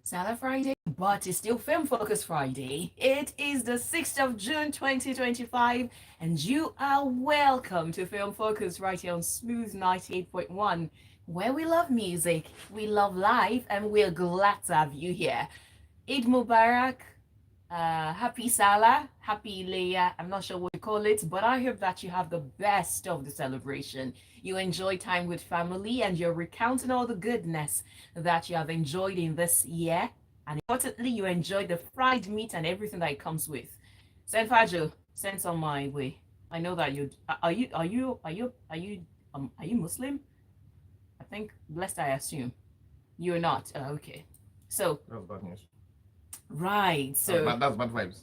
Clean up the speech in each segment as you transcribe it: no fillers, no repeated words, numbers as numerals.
Salah Friday, but it's still Film Focus Friday. It is the 6th of June 2025, and you are welcome to Film Focus right here on Smooth 98.1, where we love music, we love life, and we're glad to have you here. Eid Mubarak, happy Salah, happy Leia. I'm not sure what you call it, but I hope that you have the best of the celebration. You enjoy time with family and you're recounting all the goodness that you have enjoyed in this year. And importantly, you enjoy the fried meat and everything that it comes with. Send Fajo, send some my way. I know that you are you Muslim? I think blessed I assume. You're not. Okay. So That's bad news. right. So That's bad vibes.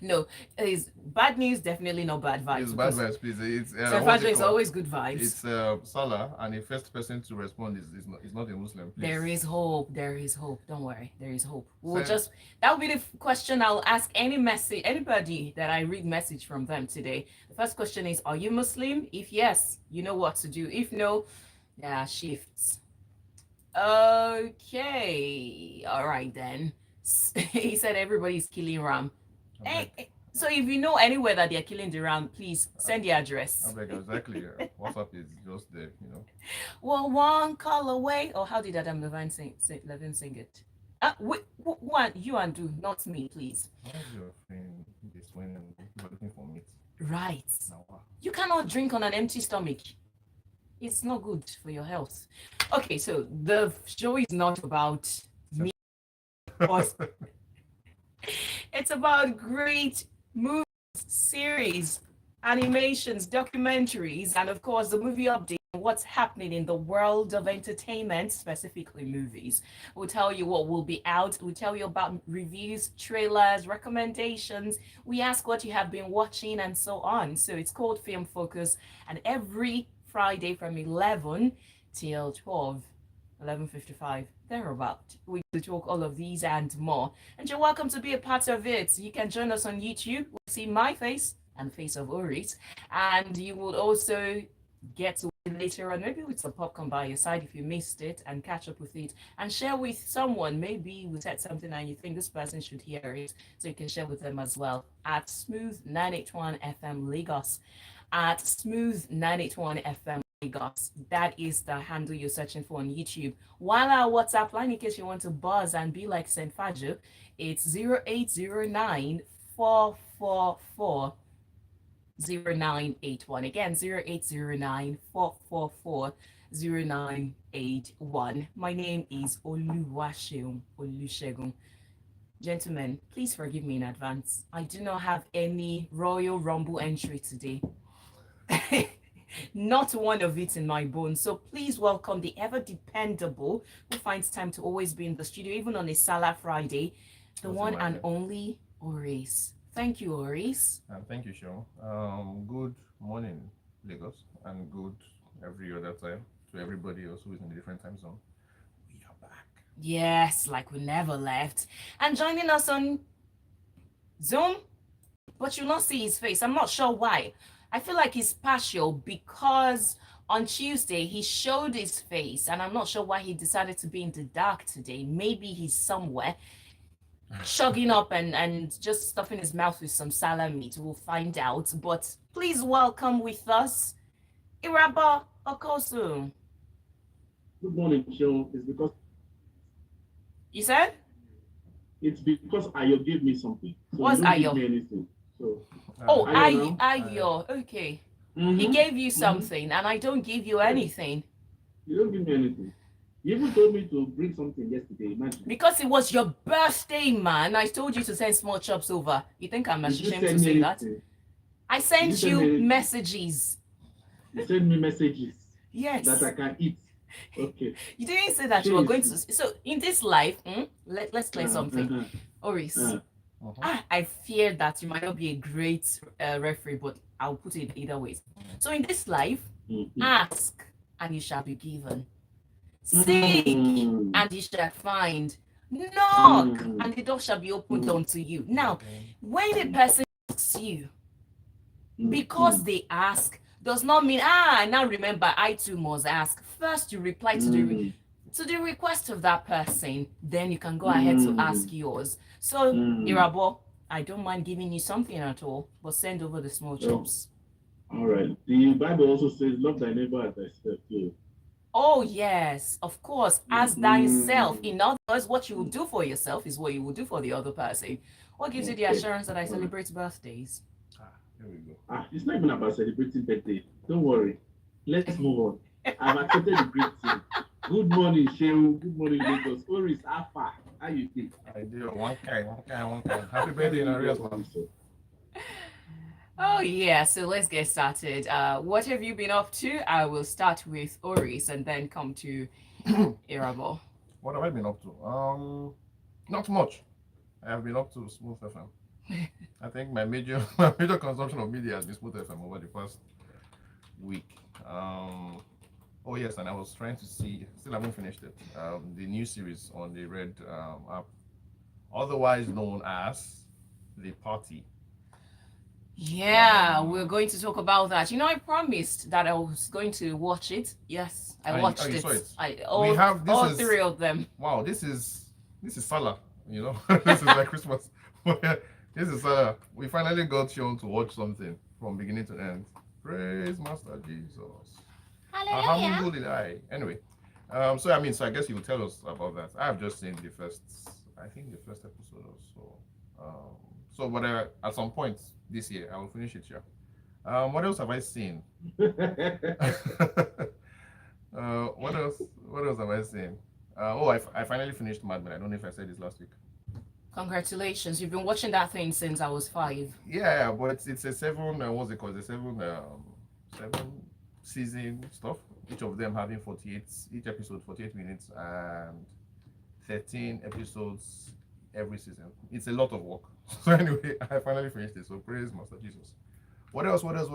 no, it's bad news, definitely not bad vibes. It's bad vibes, please. It's So what's it is called? always good vibes. It's Salah, and the first person to respond is not a Muslim. Please. There is hope. There is hope. Don't worry. There is hope. We'll So- just that will be the question I'll ask anybody that I read message from them today. The first question is, are you Muslim? If yes, you know what to do. If no, yeah, shifts. Okay. All right then. He said everybody's killing ram. Hey, so if you know anywhere that they're killing the ram, please send the address. I beg, exactly. WhatsApp is just there, you know. Well, one call away. Or how did Adam Levine sing it? One, you and do, not me, please. Why is your friend this when you're looking for meat? Right. Now, You cannot drink on an empty stomach. It's not good for your health. Okay, so the show is not about me, but it's about great movies, series, animations, documentaries, and of course the movie update. What's happening in the world of entertainment, specifically movies. We'll tell you what will be out. We'll tell you about reviews, trailers, recommendations. We ask what you have been watching and so on. So it's called Film Focus, and every Friday from 11 till 12, 11:55, thereabout. We talk all of these and more. And you're welcome to be a part of it. You can join us on YouTube. We'll see my face and the face of Oris. And you will also get to later on, maybe with some popcorn by your side if you missed it, and catch up with it and share with someone. Maybe we said something and you think this person should hear it, so you can share with them as well at Smooth 981 FM Lagos. At Smooth 981 FM Lagos. That is the handle you're searching for on YouTube. While our WhatsApp line, in case you want to buzz and be like St. Fajo, it's 0809 444 0981. Again, 0809 444 0981. My name is Oluwaseun. Gentlemen, please forgive me in advance. I do not have any Royal Rumble entry today. Not one of it in my bones. So please welcome the ever dependable, who finds time to always be in the studio, even on a Salah Friday, the one and only Oris. Thank you, Oris. Thank you, Sean. Good morning, Lagos, and good every other time to everybody else who is in a different time zone. We are back. Yes, like we never left. And joining us on Zoom, but you'll not see his face. I'm not sure why. I feel like he's partial because on Tuesday he showed his face, and I'm not sure why he decided to be in the dark today. Maybe he's somewhere chugging up and just stuffing his mouth with some salad meat. We'll find out. But please welcome with us Irabor Okosu. Good morning, Sean. It's because You said? it's because Ayo gave me something. So What's you don't Ayo? give me anything. So Oh, Ayo Ayo. Okay. He gave you something, and I don't give you anything. You don't give me anything. You even told me to bring something yesterday. Imagine. Because it was your birthday, man. I told you to send small chops over. You think I'm Did you ashamed to send me say that? anything? I sent Did you you send me anything? messages. You send me messages Yes. that I can eat. Okay. You didn't say that you were going to. So in this life, let's play something. Oris, I fear that you might not be a great referee, but I'll put it either ways. So in this life, ask and you shall be given. Seek and you shall find. Knock and the door shall be opened unto you. Now, when a person asks you, because they ask, does not mean, now remember, I too must ask. First, you reply to the to the request of that person, then you can go ahead to ask yours. So, Irabor, I don't mind giving you something at all, but send over the small chops. All right. The Bible also says, "Love thy neighbor as thyself." Too. Oh, yes, of course, as thyself. In other words, what you will do for yourself is what you will do for the other person. What gives you the assurance that I celebrate birthdays? Here we go. It's not even about celebrating birthday. Don't worry. Let's move on. I've accepted the greeting. Good morning, Shehu. Good morning, Lagos. Oris, Alpha. How you think? I do. One kind. Happy birthday in arrears, man. Oh, yeah, so let's get started. What have you been up to? I will start with Oris and then come to Irabor. What have I been up to? Not much. I have been up to Smooth FM. I think my major consumption of media has been Smooth FM over the past week. Oh yes, and I was trying to see, still haven't finished it, the new series on the Red app, otherwise known as The Party. Yeah, we're going to talk about that. You know, I promised that I was going to watch it. Yes, I watched it. Saw it. All three of them. Wow, this is Salah. You know, this is like Christmas. This is Salah. We finally got shown to watch something from beginning to end. Praise Master Jesus. Alhamdulillah. Anyway, so I guess you will tell us about that. I have just seen the first episode or so. But at some point this year, I will finish it here. What else have I seen? What else have I seen? I finally finished Mad Men. I don't know if I said this last week. Congratulations! You've been watching that thing since I was 5. Yeah, but it's a 7. What's it called? A 7 season stuff. Each of them having 48. Each episode 48 minutes and 13 episodes every season. It's a lot of work. So anyway, I finally finished it. So praise Master Jesus. What else? Yeah, I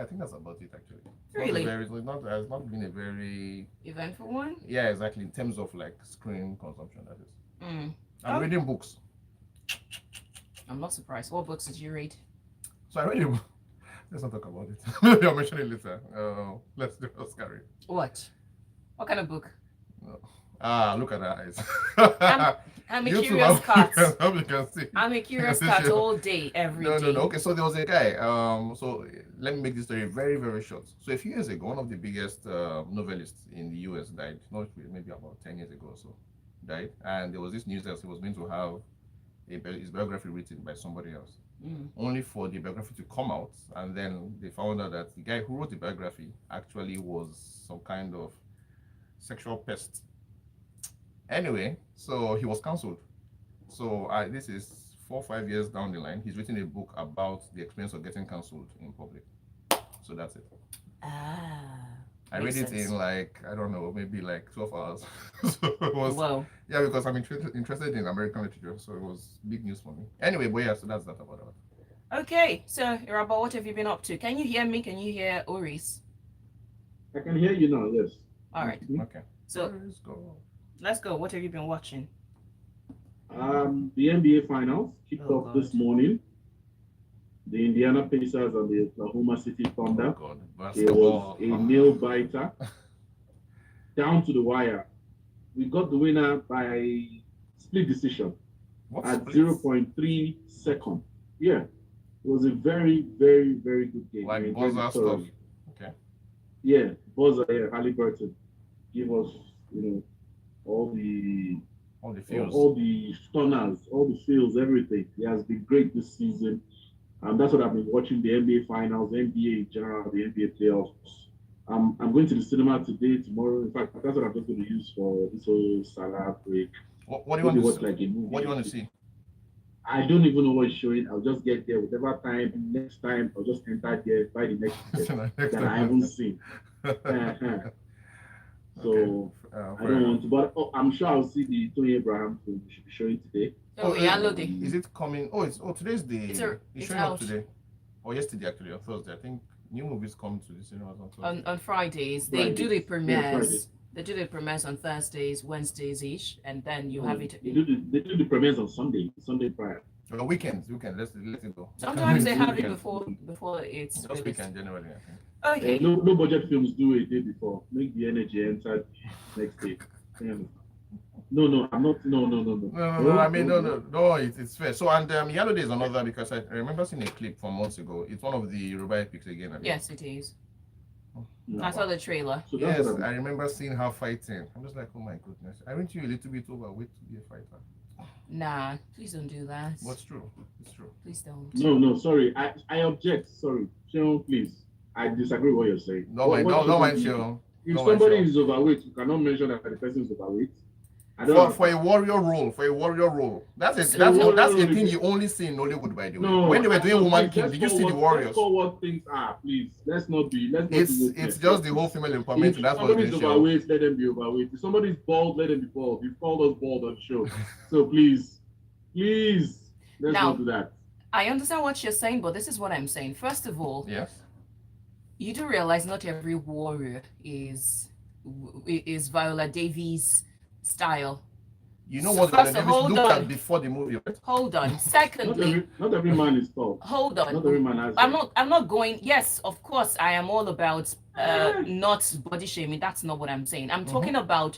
think that's about it actually. Really? It's not been a very eventful one. Yeah, exactly. In terms of like screen consumption, that is. I'm reading books. I'm not surprised. What books did you read? So I read a book. Let's not talk about it. Maybe I'll mention it later. Let's carry. What kind of book? Look at her eyes. I'm a curious cat. Hope you can see. I'm a curious cat all day, every day. No. Okay, so there was a guy. So let me make this story very, very short. So a few years ago, one of the biggest novelists in the US died. Not maybe about 10 years ago or so, died. And there was this news that he was going to have his biography written by somebody else. Only for the biography to come out, and then they found out that the guy who wrote the biography actually was some kind of sexual pest. Anyway, so he was cancelled. So this is 4 or 5 years down the line. He's written a book about the experience of getting cancelled in public. So that's it. I read it in like, I don't know, maybe like 12 hours. So it was, wow. Yeah, because I'm interested in American literature, so it was big news for me. Anyway, but yeah, so that's that about that. Okay, so Irabor, what have you been up to? Can you hear me? Can you hear Oris? I can hear you now, yes. All right. Okay. So let's go. What have you been watching? The NBA Finals kicked off this morning. The Indiana Pacers and the Oklahoma City Thunder. It was a nail biter. Down to the wire. We got the winner by split decision at 0.3 seconds. Yeah. It was a very, very, very good game. Like buzzer stuff. Okay. Yeah, buzzer, Halliburton. Give us, all the feels. All the stunners, all the feels, everything. He has been great this season. That's what I've been watching, the NBA Finals, NBA in general, the NBA playoffs. I'm going to the cinema today, tomorrow. In fact, that's what I'm just going to use for this whole Salah break. What do you want to see? Like a movie. What do you want to see? I don't even know what it's showing. I'll just get there whatever time. Next time, I'll just enter there by the next that I haven't seen. So I don't want to, but I'm sure I'll see the Tony Abraham film. We should be showing today. Is it coming? Today's the. It's showing up today, or yesterday actually, or Thursday. I think new movies come to the cinemas on Thursday. On Fridays. They do the premieres. They do the premieres on Thursdays, Wednesdays ish, and then you have it. They do the premieres on Sunday prior. Weekends. Let's it go. Sometimes they have it before it's just weekend generally, I think. Okay. No budget films do a day before. Make the energy enter next day. No, I'm not. No. I mean, no. It's fair. So, and Yellow Day is another because I remember seeing a clip from months ago. It's one of the Yoruba epics again. I mean. Yes, it is. No. I saw the trailer. So yes, I remember seeing her fighting. I'm just like, oh my goodness. Aren't you a little bit overweight to be a fighter? Nah, please don't do that. What's true? It's true. Please don't. No, sorry. I object. Sorry. Sharon, please. I disagree with what you're saying. No, mind, Sharon. If somebody is overweight, you cannot mention that the person is overweight. For a warrior role. That's a thing you only see in Nollywood, by the way. No, when they were doing Woman King, did you see the warriors? Let's call what things are, please. Let's not it's just the whole female empowerment. That's what somebody's overweight, let them be overweight. If somebody's bald, let them be bald. You've called us bald on the show. So please, let's not do that. I understand what you're saying, but this is what I'm saying. First of all, yes, you do realize not every warrior is Viola Davis' style. You know what Viola Davis looked at before the movie, right? Hold on. Secondly, not every man is tall. Hold on. Not every man has. I'm not going. Yes, of course, I am all about not body shaming. That's not what I'm saying. I'm talking about.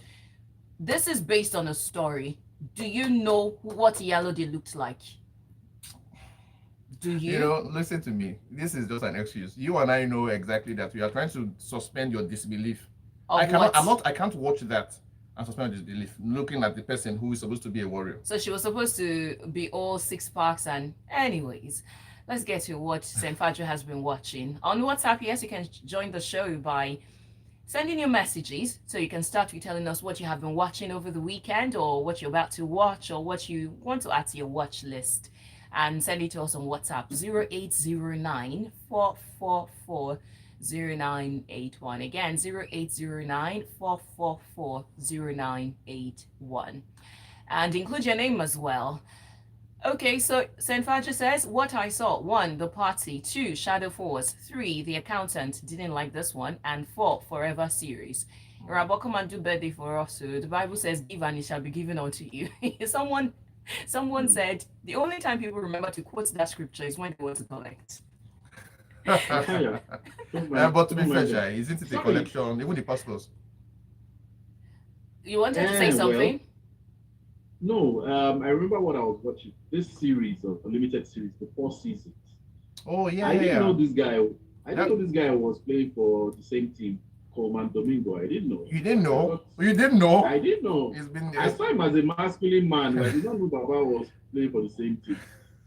This is based on a story. Do you know what Yellow Day looked like? Do you? You know, listen to me. This is just an excuse. You and I know exactly that we are trying to suspend your disbelief. I can't watch that and suspend disbelief looking at the person who is supposed to be a warrior. So she was supposed to be all 6 packs, and anyways, let's get to what St. Fadra has been watching. On WhatsApp, yes, you can join the show by sending your messages. So you can start with telling us what you have been watching over the weekend, or what you're about to watch, or what you want to add to your watch list. And send it to us on WhatsApp 0809 444 0981. Again, 0809 444 0981. And include your name as well. Okay, so St. Fadra says, what I saw: 1, the party; 2, Shadow Force; 3, the accountant, didn't like this one; and 4, Forever series. Irabor, come and do birthday for us. So the Bible says, give and it shall be given unto you. Someone said the only time people remember to quote that scripture is when they want to collect. But to be fair, isn't it a collection? Even the pastors. You wanted to say something? No, I remember what I was watching. This series of a limited series, the 4 seasons. Oh yeah, I didn't know this guy. I didn't know this guy was playing for the same team, Coleman Domingo. I didn't know. You didn't know? You didn't know? I didn't know. I saw him as a masculine man. I did not know Baba was playing for the same team.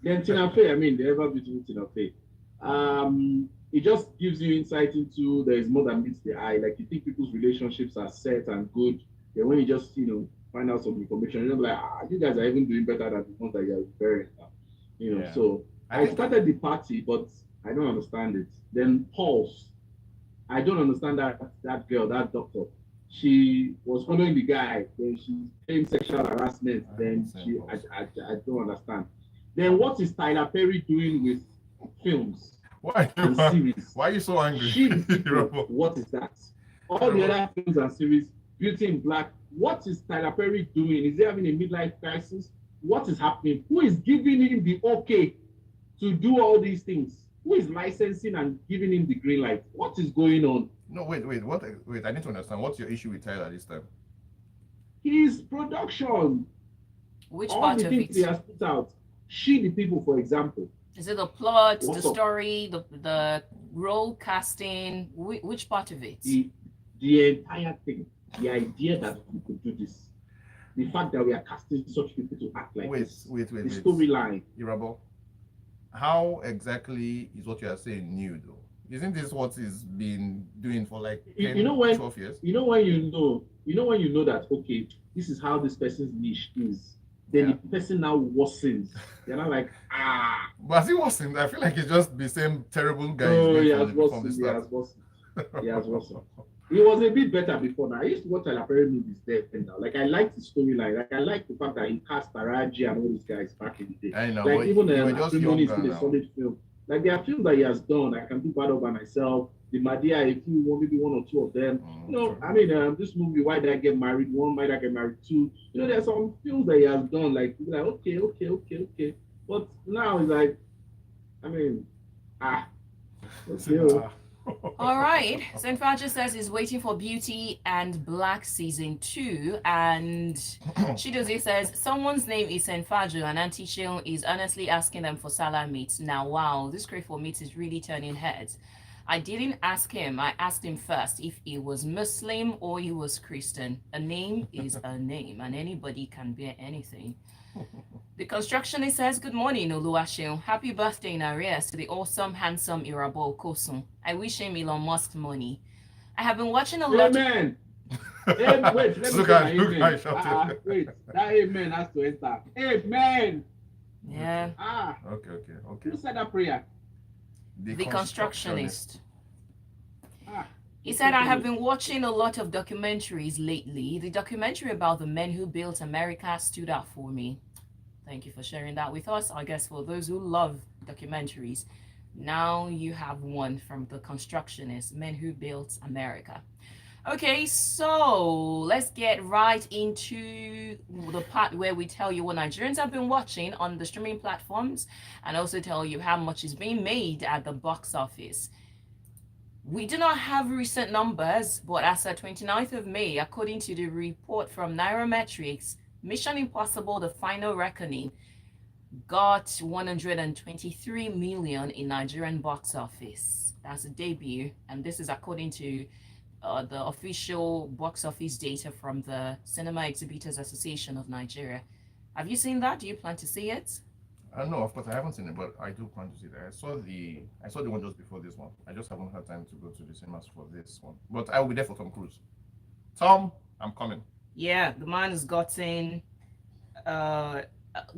Then Tina Fey, the ever beautiful Tina Fey. It just gives you insight into there is more than meets the eye. Like, you think people's relationships are set and good. Then when you just find out some information, you're like, you guys are even doing better than the ones that you're referring now. So I started the party, but I don't understand it. Then Pulse. I don't understand that girl, that doctor. She was following the guy, then she's paying sexual harassment, then I don't understand. Then what is Tyler Perry doing with films and series? Why are you so angry? What is that? All the other films and series, Beauty in Black, what is Tyler Perry doing? Is he having a midlife crisis? What is happening? Who is giving him the okay to do all these things? Who is licensing and giving him the green light? What is going on? No, wait. What? Wait, I need to understand. What's your issue with Tyler this time? His production. Which all part the of things it? He has put out. She the People, for example. Is it the plot, the story, the role casting? Which part of it? The entire thing. The idea that we could do this. The fact that we are casting such people to act like this. Wait. The storyline. Irabor, how exactly is what you are saying new though? Isn't this what he's been doing for like 10, 12 years? You know when you know that, okay, this is how this person's niche is. Then the person now worsens. You're not like, But he worsened. I feel like it's just the same terrible guy. Oh, he has worsened. He has worsened. He was a bit better before now. I used to watch Tyler Perry movies there and now. Like, I liked the storyline. Like, I liked the fact that he cast Taraji and all these guys back in the day. I know. Like, even Acrimony is still a solid film. Like, there are films that he has done. I Can Do Bad All By Myself. The Madea, maybe one or two of them. This movie, Why Did I Get Married? 1, Why Did I Get Married? 2. There are some films that he has done. Like, okay. But now it's like, All right. St. Faja says he's waiting for Beauty and Black season 2. And Chidozie says someone's name is St. Faja and Auntie Shion is honestly asking them for salad meat. Now, wow, this crave for meat is really turning heads. I didn't ask him. I asked him first if he was Muslim or he was Christian. A name is a name, and anybody can bear anything. The constructionist says, good morning, Oluwaseun. Happy birthday in arrears to the awesome, handsome Irabor Kosun. I wish him Elon Musk money. I have been watching a lot. Amen. Wait, let me Look say at- my look amen. at shouting. Wait, that amen has to enter. Amen. Yeah, Okay. Who said that prayer? the constructionist. Ah, He said, I have been watching a lot of documentaries lately. The documentary about the men who built America stood out for me. Thank you for sharing that with us. I guess for those who love documentaries, now you have one from the constructionist, Men Who Built America. Okay, so let's get right into the part where we tell you what Nigerians have been watching on the streaming platforms and also tell you how much is being made at the box office. We do not have recent numbers, but as of 29th of May, according to the report from Nairametrics, Mission Impossible: The Final Reckoning got 123 million in Nigerian box office. That's a debut, and this is according to the official box office data from the Cinema Exhibitors Association of Nigeria. Have you seen that? Do you plan to see it? No, of course I haven't seen it, but I do plan to see that. I saw the one just before this one. I just haven't had time to go to the cinemas for this one. But I will be there for Tom Cruise. Tom, I'm coming. Yeah, the man has gotten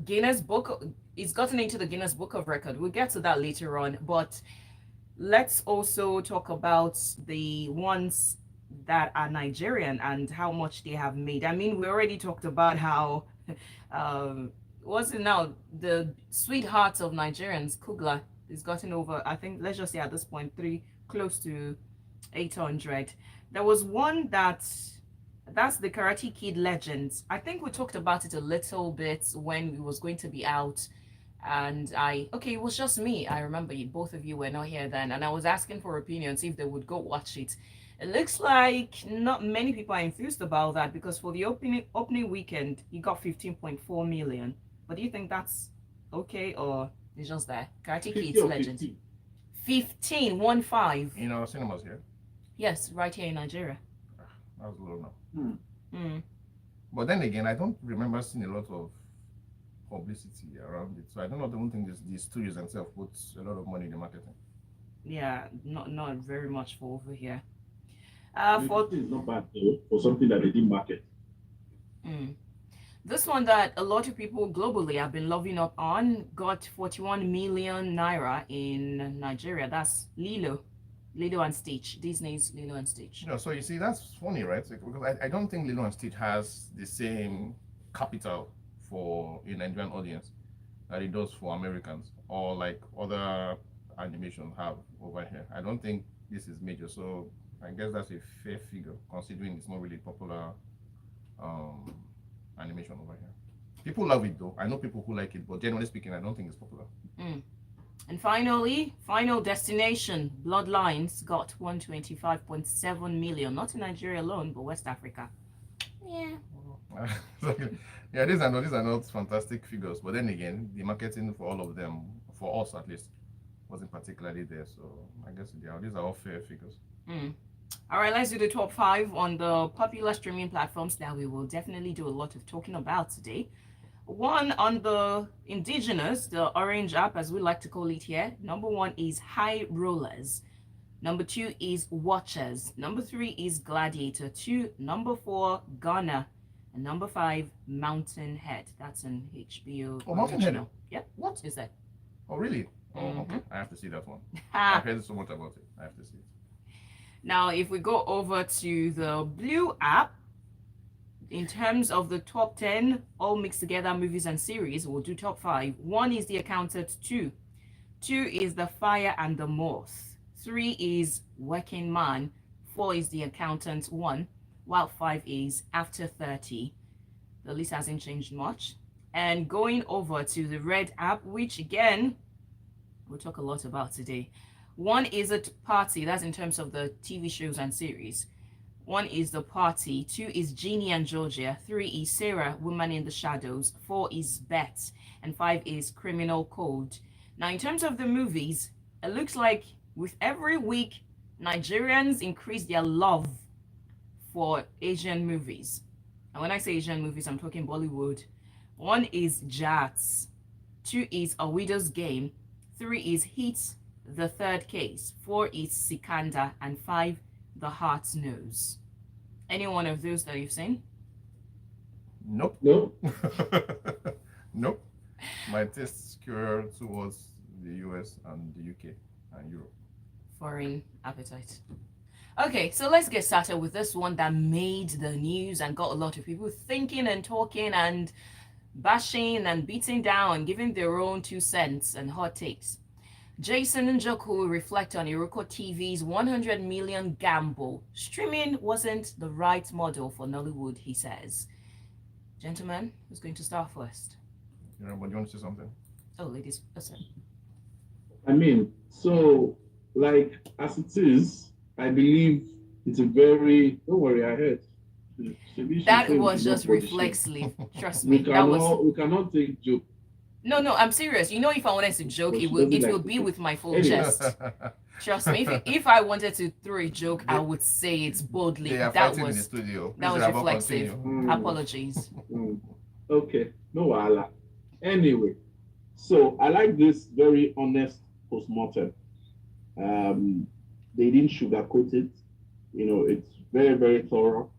Guinness Book. He's gotten into the Guinness Book of Record. We'll get to that later on, but let's also talk about the ones that are Nigerian and how much they have made. I mean, we already talked about how what's it now? The sweetheart of Nigerians, Kugla, is gotten over, I think, let's just say at this point, close to 800. There was one that's the Karate Kid Legends. I think we talked about it a little bit when it was going to be out. And it was just me. I remember both of you were not here then. And I was asking for opinions if they would go watch it. It looks like not many people are enthused about that because for the opening weekend, he got 15.4 million. But do you think that's okay or it's just there? Karate Kid Legends. 15. In our cinemas here. Yes, right here in Nigeria. That was low now. But then again, I don't remember seeing a lot of publicity around it. So I don't think the studios themselves put a lot of money in the marketing. Yeah, not very much for over here. It's not bad though for something that they didn't market. This one that a lot of people globally have been loving up on got 41 million naira in Nigeria. That's Lilo and Stitch. Disney's Lilo and Stitch. So you see, that's funny, right? Because I don't think Lilo and Stitch has the same capital for a Nigerian audience that it does for Americans or like other animation have over here. I don't think this is major, so I guess that's a fair figure considering it's not really popular animation over here. People love it though. I know people who like it, but generally speaking, I don't think it's popular. And finally, Final Destination Bloodlines got 125.7 million, not in Nigeria alone, but West Africa. Yeah. Yeah, these are not fantastic figures, but then again, the marketing for all of them, for us at least, wasn't particularly there. So I guess these are all fair figures. All right, let's do the top 5 on the popular streaming platforms that we will definitely do a lot of talking about today. 1 on the indigenous, the orange app, as we like to call it here. Number 1 is High Rollers. Number 2 is Watchers. Number 3 is Gladiator 2. Number 4, Ghana. And number 5, Mountain Head. That's an HBO. Oh, Mountain Head? Yep. What is that? Oh, really? Oh, okay. I have to see that one. I've heard so much about it. I have to see it. Now, if we go over to the Blue app, in terms of the top 10 all mixed together movies and series, we'll do top 5. 1 is The Accountant 2. 2 is The Fire and the Moth. 3 is Working Man. 4 is The Accountant 1. While 5 is After 30. The list hasn't changed much. And going over to the Red app, which again, we'll talk a lot about today. One is a party, that's in terms of the TV shows and series. One is The Party, two is Jeannie and Georgia, three is Sarah, Woman in the Shadows, four is Beth, and five is Criminal Code. Now, in terms of the movies, it looks like with every week, Nigerians increase their love for Asian movies. And when I say Asian movies, I'm talking Bollywood. One is Jats, two is A Widow's Game, three is Heat, The Third Case, four is Sikanda, and five, The Heart Knows. Any one of those that you've seen? Nope. No. Nope. My taste skewer towards the US and the UK and Europe. Foreign appetite. Okay, so let's get started with this one that made the news and got a lot of people thinking and talking and bashing and beating down and giving their own 2 cents and hot takes. Jason Njoku will reflect on IrokoTV's 100 million gamble. Streaming wasn't the right model for Nollywood, he says. Gentlemen, who's going to start first? But you want to say something? Oh, ladies, listen. I mean, so, like, as it is, I believe it's a very, don't worry, I heard. That was just reflexively. Trust me. We cannot take joke. No, I'm serious. You know, if I wanted to joke, it will be with my full chest. Trust me. If I wanted to throw a joke, I would say it boldly. That was in the studio. That was reflexive. Apologies. Okay, no wala. Anyway, so I like this very honest postmortem. They didn't sugarcoat it. You know, it's very, very thorough.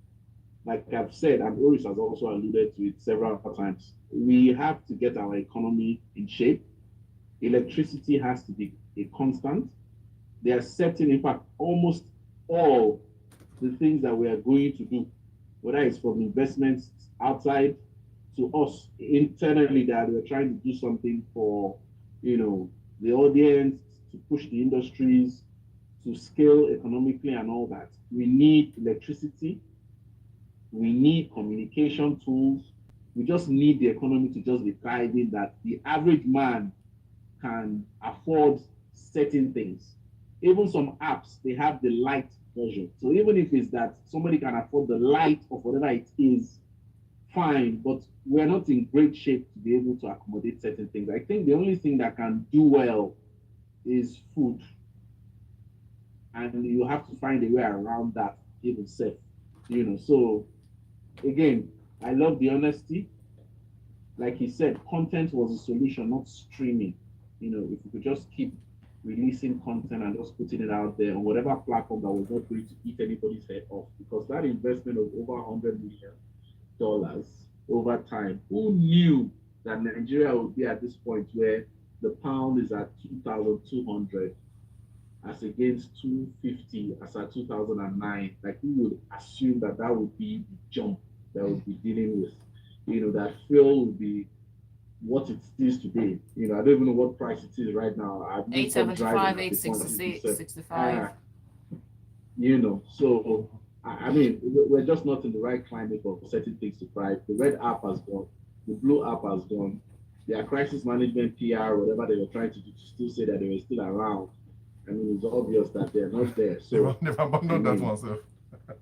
Like I've said, and Oris has also alluded to it several times, we have to get our economy in shape. Electricity has to be a constant. There are certain, in fact, almost all the things that we are going to do, whether it's from investments outside to us internally, that we're trying to do something for, you know, the audience, to push the industries, to scale economically and all that. We need electricity. We need communication tools. We just need the economy to just be thriving, that the average man can afford certain things. Even some apps, they have the light version. So even if it's that somebody can afford the light of whatever it is, fine, but we're not in great shape to be able to accommodate certain things. I think the only thing that can do well is food. And you have to find a way around that even safe. You know, so again, I love the honesty. Like he said, content was a solution, not streaming. You know, if we could just keep releasing content and just putting it out there on whatever platform that was not going to eat anybody's head off, because that investment of over $100 million over time, who knew that Nigeria would be at this point where the pound is at 2,200 as against 250 as at 2009? Like, we would assume that that would be the jump that we'll be dealing with. You know, that fuel will be what it is today. You know, I don't even know what price it is right now. 875, 865. You know, so I mean, we're just not in the right climate for certain things to thrive. The red app has gone, the blue app has gone. Their crisis management PR, whatever they were trying to do, to still say that they were still around. I mean, it's obvious that they're not there. So they've abandoned that one, sir.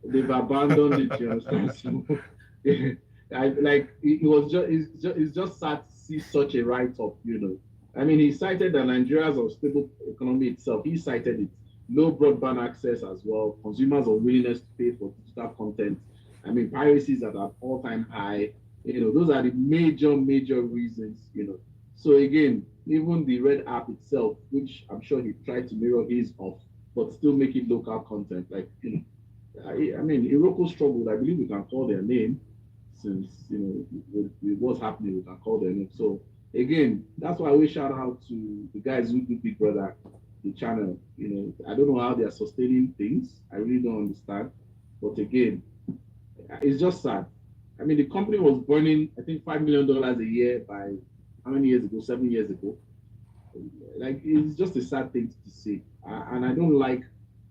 They've abandoned it, you understand? So, it's just sad to see such a write-up, you know. I mean, he cited that Nigeria's unstable economy itself. He cited it. Low broadband access as well. Consumers' unwillingness to pay for digital content. I mean, piracy is at an all-time high. You know, those are the major reasons, you know. So again, even the Red app itself, which I'm sure he tried to mirror his off, but still make it local content. Like, you know, I mean, Iroko struggled. I believe we can call their name, since, you know, with what's happening, we can call their name. So again, that's why we shout out to the guys who do Big Brother, the channel. You know, I don't know how they are sustaining things. I really don't understand. But again, it's just sad. I mean, the company was burning, I think, $5 million a year by how many years ago? 7 years ago. Like, it's just a sad thing to see. And I don't like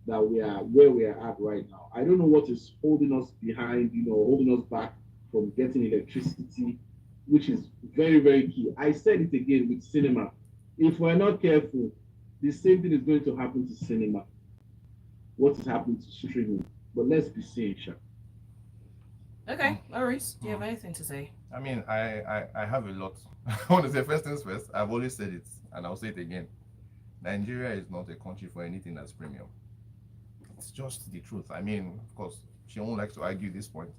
that we are where we are at right now. I don't know what is holding us behind, you know, holding us back from getting electricity, which is very, very key. I said it again with cinema. If we're not careful, the same thing is going to happen to cinema. What is happening to streaming? But let's be seeing, Sha. Okay, Oris, do you have anything to say? I mean, I have a lot. I want to say first things first. I've always said it, and I'll say it again. Nigeria is not a country for anything that's premium. It's just the truth. I mean, of course, she won't like to argue this point.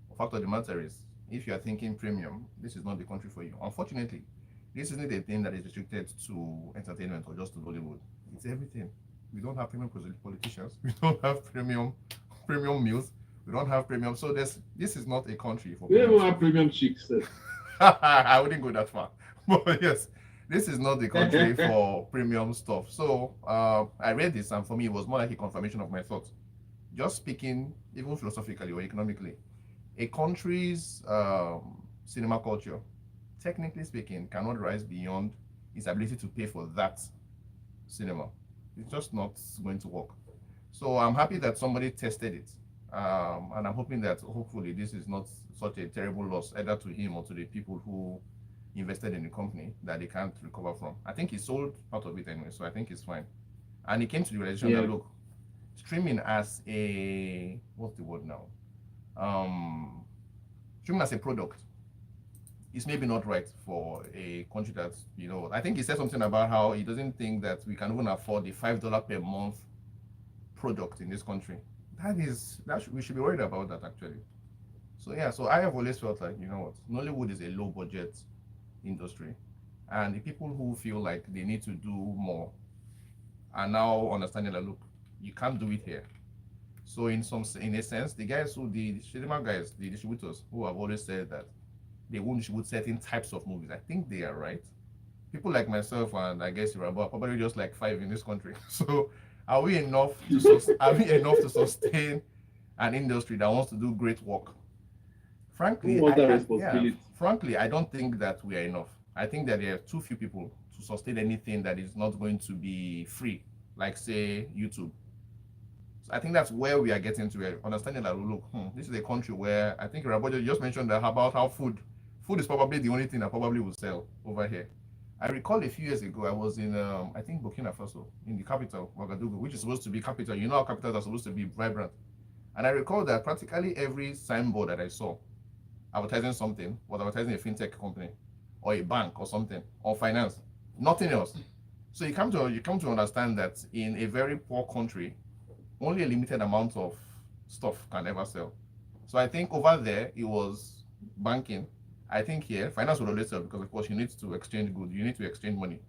The fact of the matter is, if you are thinking premium, this is not the country for you. Unfortunately, this isn't a thing that is restricted to entertainment or just to Nollywood. It's everything. We don't have premium politicians. We don't have premium meals. We don't have premium. So this is not a country for. We don't have premium chicks. I wouldn't go that far, but yes, this is not the country for premium stuff. So I read this, and for me, it was more like a confirmation of my thoughts. Just speaking, even philosophically or economically, a country's cinema culture, technically speaking, cannot rise beyond its ability to pay for that cinema. It's just not going to work. So I'm happy that somebody tested it. And I'm hoping that hopefully this is not such a terrible loss either to him or to the people who invested in the company that they can't recover from. I think he sold part of it anyway, so I think it's fine. And he came to the realization that look, streaming as a what's the word now? Streaming as a product is maybe not right for a country that, you know, I think he said something about how he doesn't think that we can even afford the $5 per month product in this country. We should be worried about that actually. So yeah, so I have always felt like, you know what, Nollywood is a low budget industry, and the people who feel like they need to do more are now understanding that look, you can't do it here. So in a sense, the cinema guys, the distributors who have always said that they won't distribute certain types of movies, I think they are right. People like myself and I guess Irabor are probably just like 5 in this country. So are we enough to sustain an industry that wants to do great work? Frankly, I don't think that we are enough. I think that there are too few people to sustain anything that is not going to be free, like say YouTube. So I think that's where we are getting to, understanding that look, this is a country where I think Irabor just mentioned that about how food is probably the only thing that probably will sell over here. I recall a few years ago, I was in, I think Burkina Faso, in the capital, Ouagadougou, which is supposed to be capital. You know how capitals are supposed to be vibrant. And I recall that practically every signboard that I saw advertising something was advertising a fintech company or a bank or something or finance, nothing else. So you come to understand that in a very poor country, only a limited amount of stuff can ever sell. So I think over there it was banking. I think here finance will always sell because of course you need to exchange goods, you need to exchange money.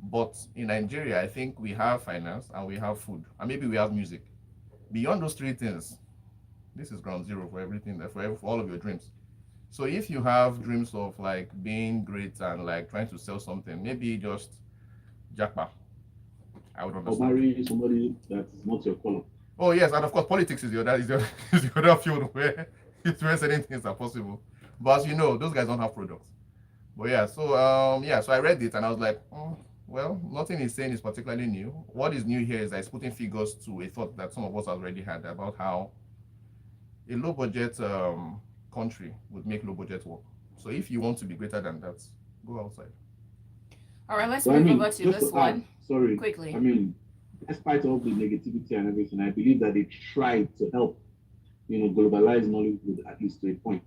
But in Nigeria, I think we have finance and we have food and maybe we have music. Beyond those three things, this is ground zero for everything, for all of your dreams. So if you have dreams of like being great and like trying to sell something, maybe just jackpot. I would understand. Or marry somebody that is not your color. Oh yes, and of course politics is the other field where certain things are possible. But as you know, those guys don't have products. But yeah, so so I read it and I was like, well, nothing he's saying is particularly new. What is new here is that it's putting figures to a thought that some of us already had about how a low budget country would make low budget work. So if you want to be greater than that, go outside. All right, let's move over to this one. Sorry, quickly. I mean, despite all the negativity and everything, I believe that they tried to help, globalize Nollywood at least to a point.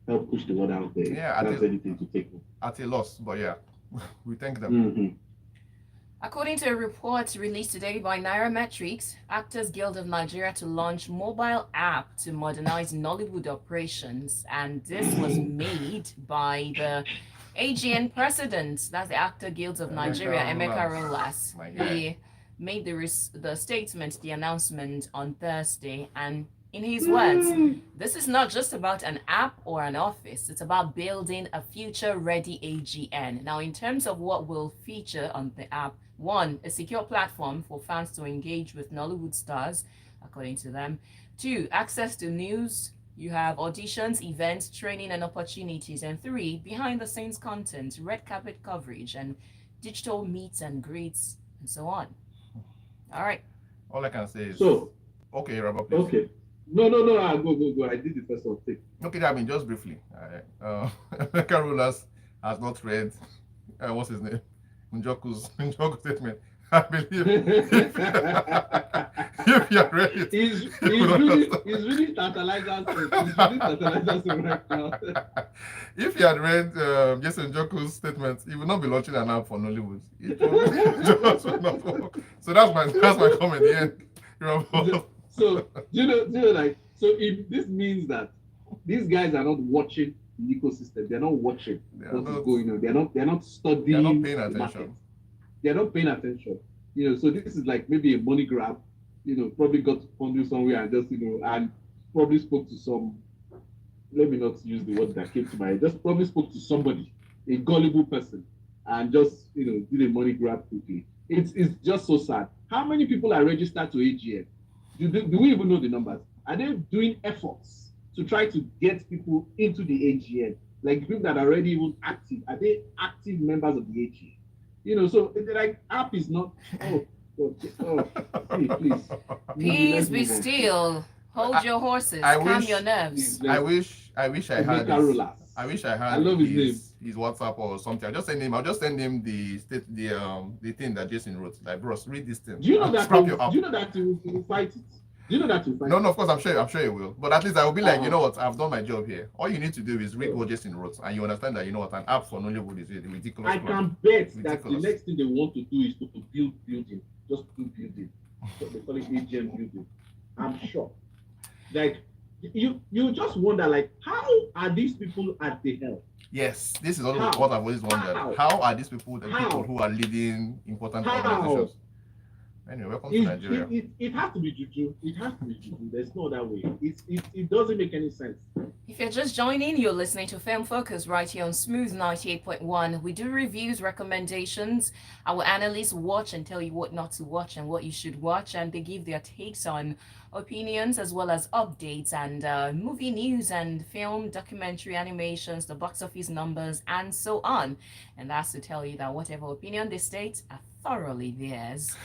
Help push the word out there. Yeah, that's anything to take. At a loss, but yeah, we thank them. Mm-hmm. According to a report released today by Nairametrics, Actors Guild of Nigeria to launch mobile app to modernize Nollywood operations, and this was made by the AGN president, that's the Actor Guilds of Nigeria, Emeka Rolas. He made the statement, the announcement on Thursday, and in his words, this is not just about an app or an office, it's about building a future-ready AGN. Now, in terms of what will feature on the app, 1, a secure platform for fans to engage with Nollywood stars, according to them. 2, access to news. You have auditions, events, training, and opportunities. And 3, behind-the-scenes content, red carpet coverage, and digital meets and greets, and so on. All right. All I can say is... So... Okay, Irabor, please. Okay. No, go. I did the first one. Okay, I mean, just briefly. Emeka Rolas has not read, what's his name? Njoku's statement. I believe if you're ready, he's really tantalizing right now. If you had read Jason Njoku's statement, he would not be launching an app for Nollywood. Just would not work. So that's my comment. The end. So do you know, like, so if this means that these guys are not watching the ecosystem, they're not watching what's going on. They're not studying. They're not paying attention. They're not paying attention. So this is like maybe a money grab. Probably got funded somewhere and just and probably spoke to some. Let me not use the word that came to my head. Just probably spoke to somebody, a gullible person, and just did a money grab quickly. It's just so sad. How many people are registered to AGM? Do we even know the numbers? Are they doing efforts to try to get people into the AGM? Like people that are already even active, are they active members of the AGM? So like app is not. Please. Peace be still. Hold your horses. Calm your nerves. I wish I had. I wish I had his WhatsApp or something. I'll just send him the thing that Jason wrote. Like, bros, read this thing. Do you know that he will fight it? Do you know that he will fight it? No, of course, I'm sure he will. But at least I will be like, you know what, I've done my job here. All you need to do is read what Jason wrote, and you understand that, an app for Nollywood is a ridiculous. I can bet that the next thing they want to do is to build building. Just do building. So they call it AGM building. I'm sure. Like, you just wonder, like, how are these people at the helm? Yes, this is what I've always wondered. How are these people the people who are leading important organizations? Anyway, welcome to Nigeria. It has to be juju. It has to be juju. There's no other way. It doesn't make any sense. If you're just joining, you're listening to Film Focus right here on Smooth 98.1. We do reviews, recommendations. Our analysts watch and tell you what not to watch and what you should watch, and they give their takes on opinions as well as updates and movie news and film, documentary, animations, the box office numbers, and so on. And that's to tell you that whatever opinion they state are thoroughly theirs.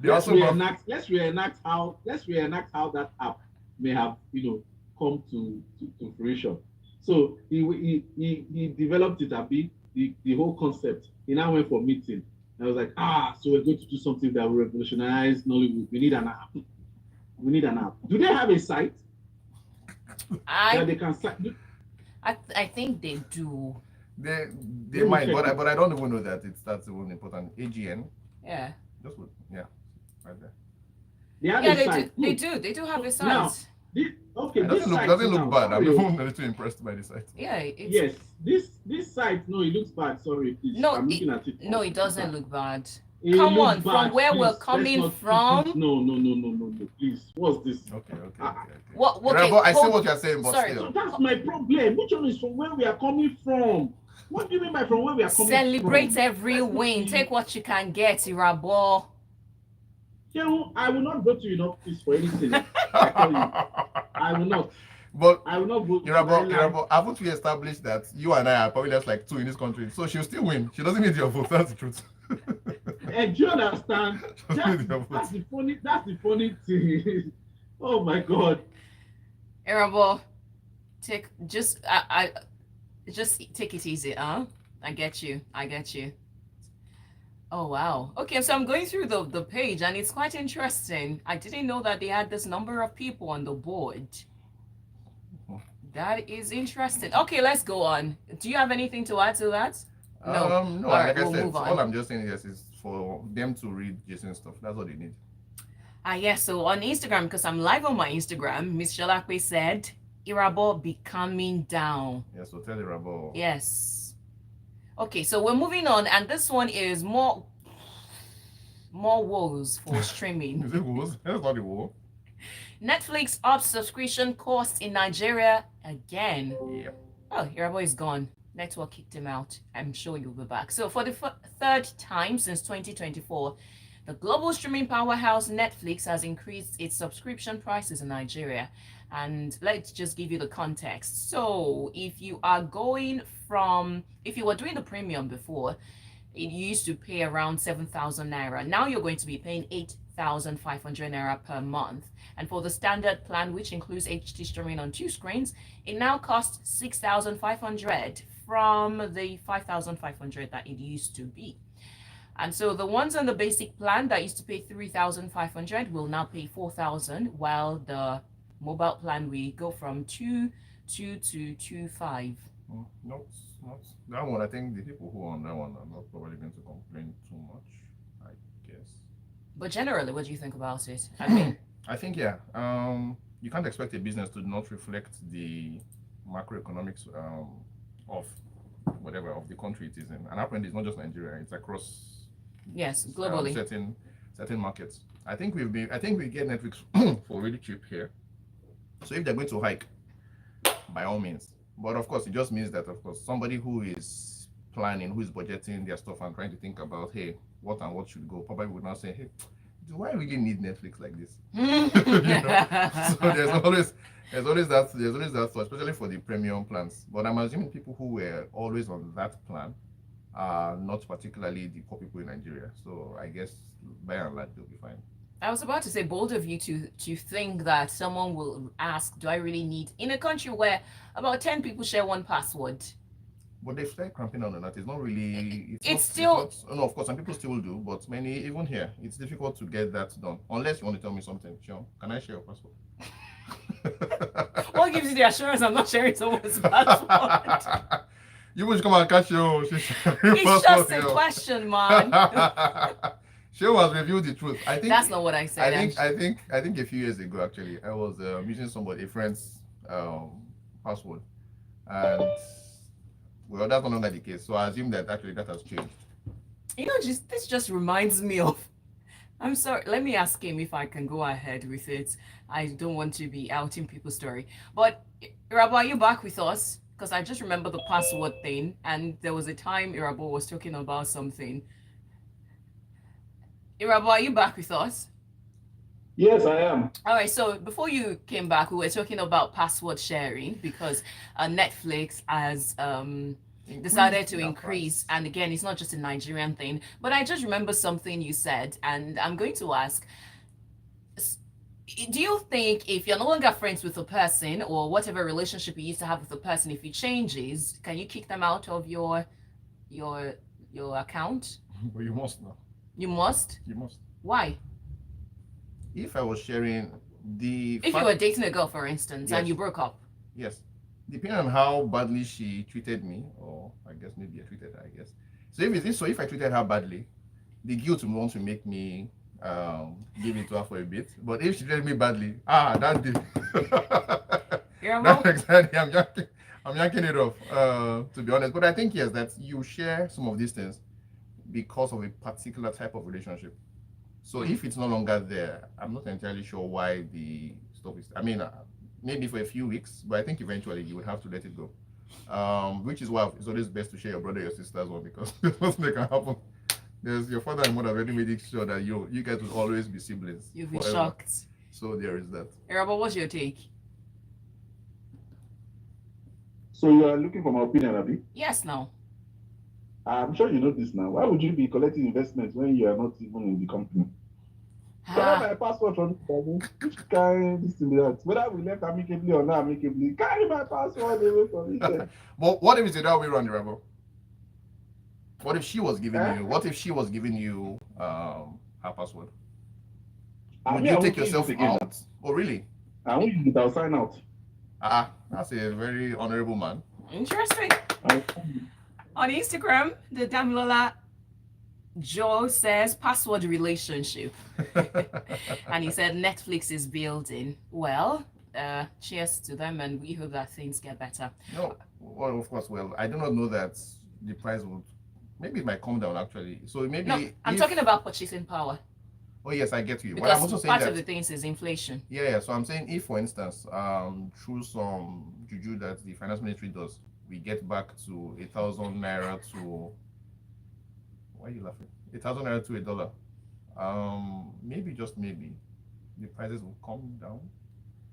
Let's reenact how that app may have come to fruition. So he developed it a bit, the whole concept. He now went for a meeting. I was like, so we're going to do something that will revolutionize Nollywood. We need an app. Do they have a site that they can site? I think they do. They might, but I don't even know that that's the one important. AGN. Yeah. Right there. They do have a site. Now, it doesn't look bad. I'm even a little impressed by the site. Yeah. Yes. This site, no, it looks bad. Sorry, please. No, I'm looking at it. No, it doesn't look bad. Come on, from where we're coming from. No, please. What's this? Okay. I see what you're saying, but sorry, so that's my problem. Which one is from where we are coming from? What do you mean by from where we are coming from? Celebrate every win. Take what you can get, Irabor. I will not go to United for anything. I tell you, I will not. But I will not vote. Irabor, haven't we established that you and I are probably just like 2 in this country? So she'll still win. She doesn't need your vote. That's the truth. And do you understand? That's the funny thing. Oh my God. Irabor, just take it easy, huh? I get you. Oh wow. Okay, so I'm going through the page and it's quite interesting. I didn't know that they had this number of people on the board. That is interesting. Okay, let's go on. Do you have anything to add to that? No. All right, like I said, all I'm just saying is for them to read Jason's stuff. That's what they need. Yes. So on Instagram, because I'm live on my Instagram, Miss Shalakwe said, Irabor be coming down. Yeah, so tell Irabor. Yes. Okay, so we're moving on, and this one is more woes for streaming. Is it woes? That's not a woe. Netflix ups subscription costs in Nigeria again. Yep. Oh, Irabor is gone. Network kicked him out. I'm sure you'll be back. So for the third time since 2024, the global streaming powerhouse Netflix has increased its subscription prices in Nigeria. And let's just give you the context. So if you were doing the premium before, you used to pay around 7,000 naira. Now you're going to be paying 8,500 naira per month. And for the standard plan, which includes HD streaming on 2 screens, it now costs 6,500 from the 5,500 that it used to be. And so the ones on the basic plan that used to pay 3,500 will now pay 4,000, while the mobile plan we go from 2,2 to 2,5. Not that one. I think the people who are on that one are not probably going to complain too much, I guess. But generally, what do you think about it? I mean, I think you can't expect a business to not reflect the macroeconomics of whatever of the country it is in. And apparently, it's not just Nigeria; it's across yes, globally. Certain markets. I think we get Netflix for really cheap here. So if they're going to hike, by all means. But of course, it just means that of course somebody who is planning, who is budgeting their stuff and trying to think about, hey, what and what should go, probably would not say, hey, do I really need Netflix like this? So there's always that thought, especially for the premium plans. But I'm assuming people who were always on that plan are not particularly the poor people in Nigeria. So I guess by and large they'll be fine. I was about to say, bold of you to think that someone will ask, do I really need, in a country where about 10 people share one password? But they've started cramping down on that. It's not really. No, of course, some people still do, but many, even here, it's difficult to get that done. Unless you want to tell me something. Sean, can I share your password? What gives you the assurance I'm not sharing someone's password? You will come and catch you. It's just a question, man. She was revealed the truth. I think that's not what I said. I think a few years ago, actually, I was using a friend's password, and well, that's no longer the case. So I assume that actually that has changed. You know, this just reminds me of. I'm sorry. Let me ask him if I can go ahead with it. I don't want to be outing people's story. But Irabor, are you back with us? Because I just remember the password thing, and there was a time Irabor was talking about something. Irabor, are you back with us? Yes, I am. All right, so before you came back, we were talking about password sharing because Netflix has decided to increase. And again, it's not just a Nigerian thing, but I just remember something you said, and I'm going to ask, do you think if you're no longer friends with a person or whatever relationship you used to have with a person, if it changes, can you kick them out of your account? But you must now. You must? You must. Why? If I was sharing if you were dating a girl, for instance, yes, and you broke up. Yes. Depending on how badly she treated me, or I guess maybe I treated her, I guess. So if I treated her badly, the guilt would want to make me give it to her for a bit. But if she treated me badly, that did. That's exactly. I'm yanking it off, to be honest. But I think, yes, that you share some of these things because of a particular type of relationship. So if it's no longer there, I'm not entirely sure why the stuff is. I mean, maybe for a few weeks, but I think eventually you would have to let it go. Which is why it's always best to share your brother, your sister's one, because there's nothing that can happen. There's your father and mother already made it sure that you guys will always be siblings. You'll be shocked. So there is that. Irabor, what's your take? So you are looking for my opinion, Abi? Yes, now. I'm sure you know this now. Why would you be collecting investments when you are not even in the company? Carry my passport from which kind this thing that. Whether we left amicably or not amicably, carry my passport away from it. But what if it's the other way around, Irabor? What if she was giving you? What if she was giving you her password? Would you take yourself out? Oh, really? I won't use it. I'll sign out. That's a very honorable man. Interesting. On Instagram, the Damilola Joe says password relationship. And he said Netflix is building. Well, cheers to them, and we hope that things get better. No, well, of course. Well, I do not know that the price would. Maybe it might come down actually. So maybe. No, I'm talking about purchasing power. Oh yes, I get you. Because I'm also saying part of the things is inflation. Yeah. So I'm saying if, for instance, through some juju that the finance ministry does, we get back to 1,000 naira to. Why are you laughing? 1,000 naira to $1. Maybe, just maybe, the prices will come down.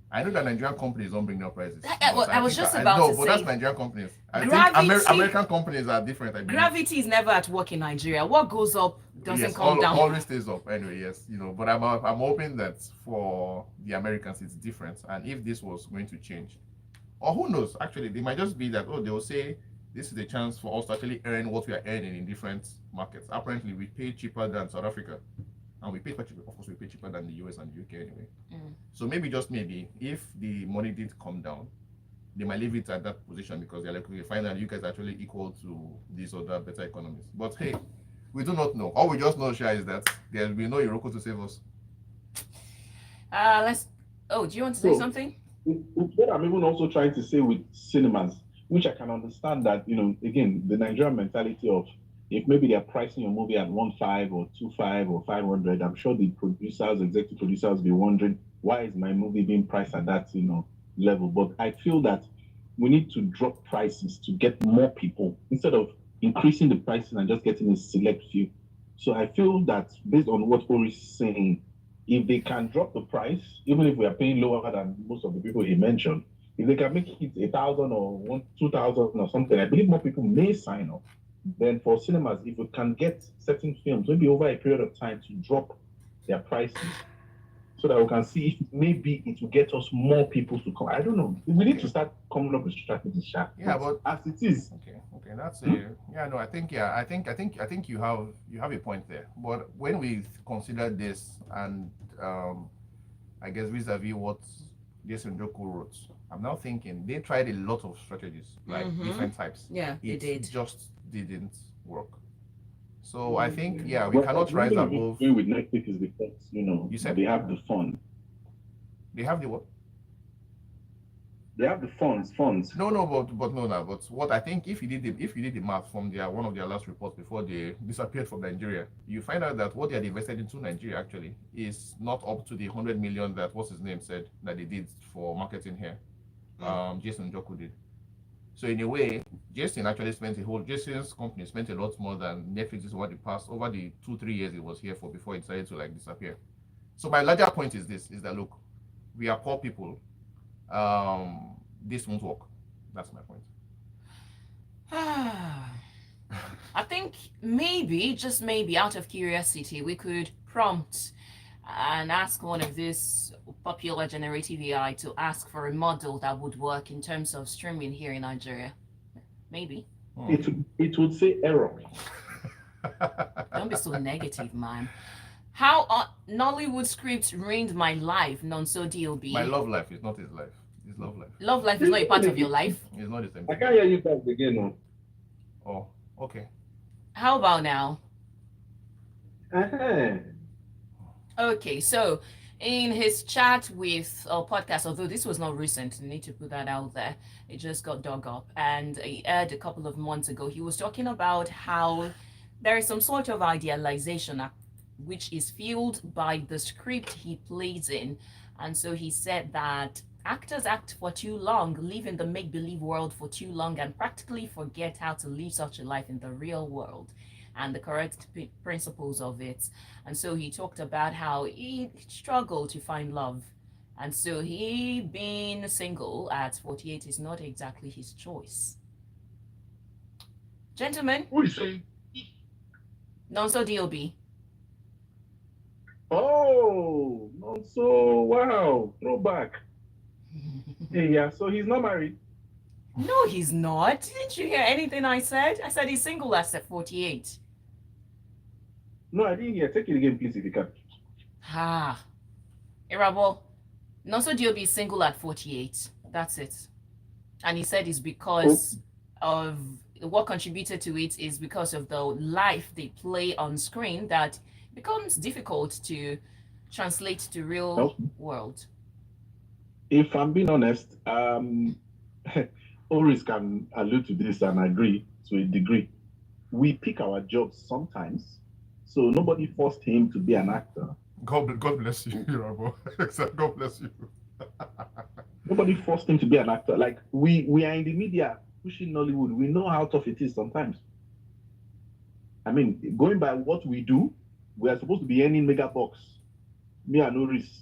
I know that Nigerian companies don't bring down prices. I was just about to say. No, but that's Nigerian companies. I think American companies are different. I believe. Gravity is never at work in Nigeria. What goes up doesn't come down. Always stays up anyway. Yes, but I'm hoping that for the Americans it's different. And if this was going to change, or who knows? Actually, they might just be that they will say this is a chance for us to actually earn what we are earning in different markets. Apparently, we pay cheaper than South Africa, and we pay cheaper. Of course, we pay cheaper than the US and the UK anyway. So maybe, just maybe, if the money did come down, they might leave it at that position because they're like, we find that you guys are actually equal to these other better economies. But hey, we do not know. All we just know, Sha, is that there will be no Iroko to save us. Let's. Oh, do you want to say something? What I'm even also trying to say with cinemas, which I can understand that, again, the Nigerian mentality of if maybe they're pricing your movie at 1.5 or 2.5 or 500, I'm sure the producers, executive producers, will be wondering, why is my movie being priced at that, level? But I feel that we need to drop prices to get more people instead of increasing the prices and just getting a select few. So I feel that based on what Oris is saying, if they can drop the price, even if we are paying lower than most of the people he mentioned, if they can make it 1,000 or 2,000 or something, I believe more people may sign up. Then for cinemas, if we can get certain films, maybe over a period of time, to drop their prices, so that we can see if maybe it will get us more people to come. I don't know. We need to start coming up with strategies, Sha. Yeah, but as it is. Okay, that's I think you have a point there. But when we consider this, and I guess vis-a-vis what Njoku wrote, I'm now thinking they tried a lot of strategies, like different types. Yeah, it did. Just didn't work. So I think we cannot rise above. With Netflix is because you said they have the fund. They have the what? They have the funds. But what I think, if you did the math from one of their last reports before they disappeared from Nigeria, you find out that what they had invested into Nigeria actually is not up to the 100 million that what's his name said that they did for marketing here. Jason Njoku did. So in a way, Jason's company spent a lot more than Netflix is over the 2-3 years it was here for before it decided to disappear. So my larger point is that look, we are poor people. This won't work. That's my point. I think maybe, just maybe, out of curiosity, we could prompt and ask one of these popular generative AI to ask for a model that would work in terms of streaming here in Nigeria. Maybe. It would say error. Don't be so negative, man. How Nollywood scripts ruined my life, Nonso DLB. My love life is not his life. His love life. Love life is not a part of your life. It's not the same I thing. can't hear you guys again. No. Oh, okay. How about now? Uh-huh. Okay, so in his chat with a podcast, although this was not recent, I need to put that out there, it just got dug up, and he aired a couple of months ago. He was talking about how there is some sort of idealization which is fueled by the script he plays in. And so he said that actors act for too long, live in the make-believe world for too long, and practically forget how to live such a life in the real world and the correct principles of it. And so he talked about how he struggled to find love. And so he being single at 48 is not exactly his choice. Gentlemen, Who is saying? Nonso DLB. Oh, so wow, throwback. Hey, yeah, so he's not married. No, he's not. Didn't you hear anything I said? I said he's single at 48. No, I didn't hear. Take it again, please, if you can. Irabor, Nonso DLB is single at 48. That's it. And he said it's because of what contributed to it is because of the life they play on screen that becomes difficult to translate to real world. If I'm being honest, Oris can allude to this and agree to a degree. We pick our jobs sometimes, so nobody forced him to be an actor. God bless you, Irabor. God bless you. Nobody forced him to be an actor. Like we are in the media pushing Nollywood. We know how tough it is sometimes. I mean, going by what we do, we are supposed to be earning mega bucks. Me and Oris,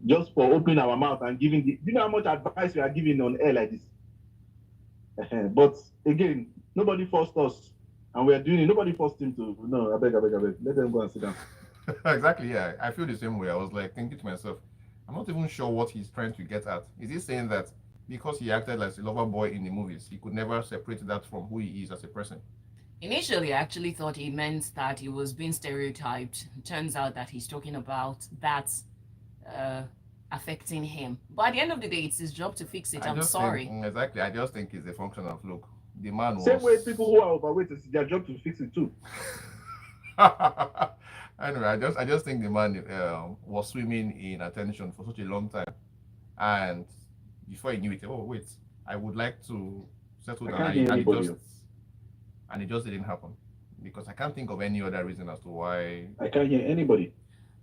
just for opening our mouth and giving you know how much advice we are giving on air like this. But again, nobody forced us, and we are doing it. Nobody forced him to. No, I beg. Let them go and sit down. Exactly. Yeah, I feel the same way. I was like thinking to myself, I'm not even sure what he's trying to get at. Is he saying that because he acted as a lover boy in the movies, he could never separate that from who he is as a person. Initially, I actually thought he meant that he was being stereotyped. It turns out that he's talking about that affecting him. But at the end of the day, it's his job to fix it. I'm sorry. Exactly. I just think it's a function of, look, the man was... Same way people who are overweight, it's their job to fix it too. Anyway, I just think the man was swimming in attention for such a long time. And before he knew it, oh, wait, I would like to settle down. And it just didn't happen. Because I can't think of any other reason as to why. I can't hear anybody.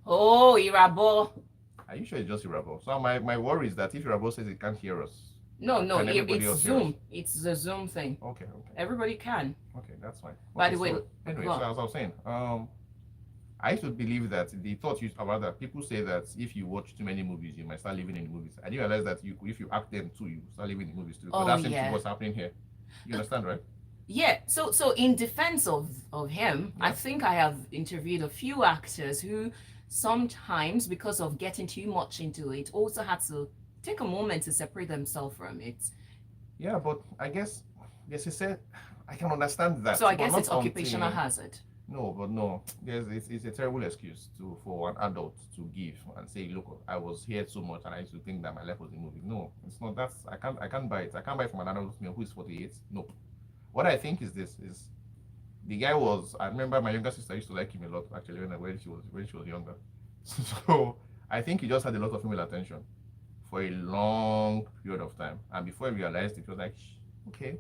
Oh, Irabor. Are you sure it's just Irabor? So my worry is that if Irabor says he can't hear us. No, it's Zoom. It's the Zoom thing. Okay. Everybody can. Okay, that's fine. By the way, so, anyway, so as I was saying, I used to believe that the thought used about that people say that if you watch too many movies, you might start living in the movies. I didn't realize that if you act them too, you start living in the movies too. But that seems to be what's happening here. You understand, right? Yeah. So in defense of him, I think I have interviewed a few actors who sometimes, because of getting too much into it, also had to take a moment to separate themselves from it. Yeah, but I guess I can understand that. So I guess it's occupational hazard. No, it's a terrible excuse for an adult to give and say, look, I was here so much and I used to think that my life was a movie. No, it's not. I can't buy it. I can't buy it from an adult male who is 48. No. What I think is this is the guy was, I remember my younger sister used to like him a lot actually when she was younger. So I think he just had a lot of female attention for a long period of time. And before I realized it was like, okay,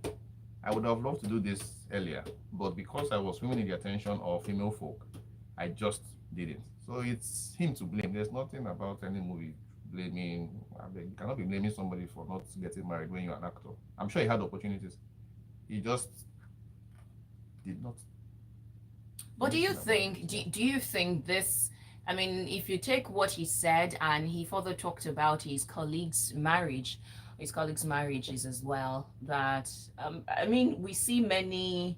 I would have loved to do this earlier, but because I was swimming in the attention of female folk, I just didn't. So it's him to blame. There's nothing about any movie blaming. You cannot be blaming somebody for not getting married when you're an actor. I'm sure he had opportunities. He just did not. But do you think this, I mean, if you take what he said, and he further talked about his colleagues' marriages as well, that I mean, we see many